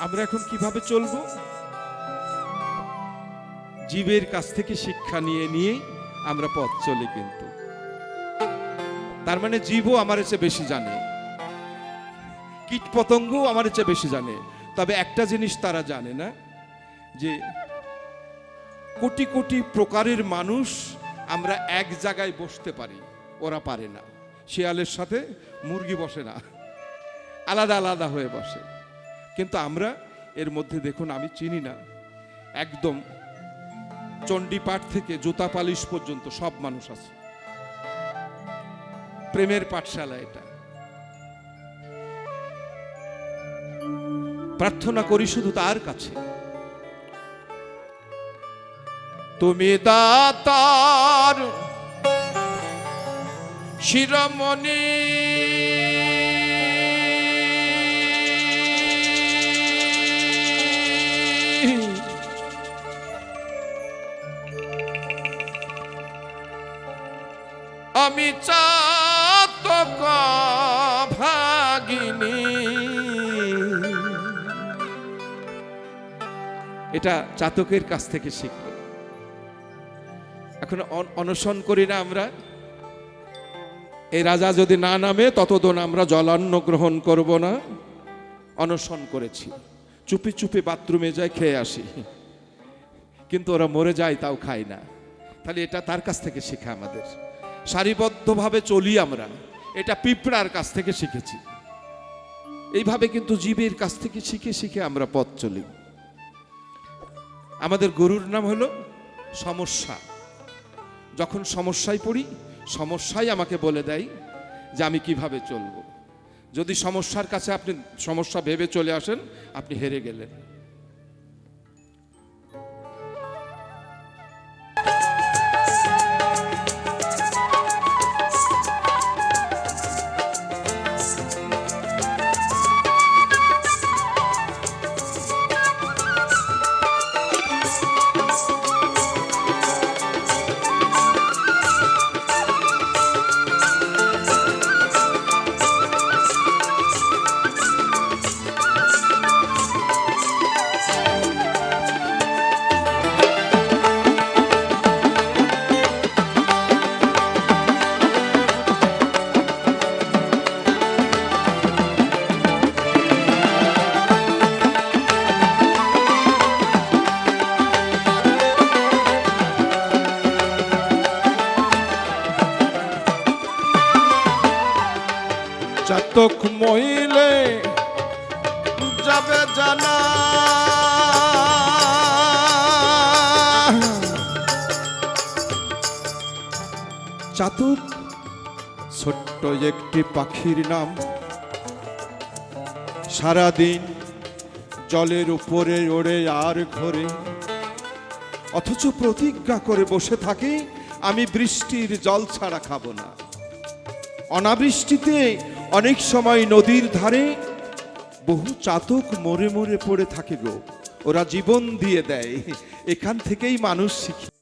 আমরা এখন কিভাবে চলবো? জীবের কাছ থেকে শিক্ষা নিয়ে নিয়ে আমরা পথ চলি। কিন্তু তার মানে জীবও আমার চেয়ে বেশি জানে, কীট পতঙ্গও আমার চেয়ে বেশি জানে। তবে একটা জিনিস তারা জানে না, যে কোটি কোটি প্রকারের মানুষ আমরা এক জায়গায় বসতে পারি, ওরা পারে না। শিয়ালের সাথে মুরগি বসে না, আলাদা আলাদা হয়ে বসে। কিন্তু আমরা এর মধ্যে দেখুন, আমি চিনি না, একদম চণ্ডীপাঠ থেকে জুতা পালিশ পর্যন্ত সব মানুষ আছে। প্রেমের পাঠশালা এটা। প্রার্থনা করি শুধু তার কাছে, তুমি দাতার শিরোমণি, আমি চাতক ভাগিনী। এটা চাতকের কাছ থেকে শিখব। এখন অনশন করি না আমরা, এই রাজা যদি না নামে ততদিন আমরা জলান্ন গ্রহণ করব না। অনশন করেছি, চুপি চুপি বাথরুমে যাই, খেয়ে আসি, কিন্তু ওরা মরে যায় তাও খায় না। তাহলে এটা তার কাছ থেকে শেখা আমাদের। সারিবদ্ধভাবে চলি আমরা, এটা পিঁপড়ার কাছ থেকে শিখেছি। এইভাবে কিন্তু জীবের কাছ থেকে শিখে শিখে আমরা পথ চলি। আমাদের গুরুর নাম হলো সমস্যা। যখন সমস্যায় পড়ি, সমস্যাই আমাকে বলে দেয় যে আমি কিভাবে চলব। যদি সমস্যার কাছে আপনি সমস্যা ভেবে চলে আসেন, আপনি হেরে গেলেন। চাতক মহিলে যাবে জানা, চাতক ছোট্ট একটি পাখির নাম। সারাদিন জলের উপরে ওড়ে আর ঘরে, অথচ প্রতিজ্ঞা করে বসে থাকে আমি বৃষ্টির জল ছাড়া খাবো না। অনাবৃষ্টিতে অনেক সময় নদীর ধারে বহু চাতক মরে মরে পড়ে থাকে গো, ওরা জীবন দিয়ে দেয়। এখান থেকেই মানুষ শিখে।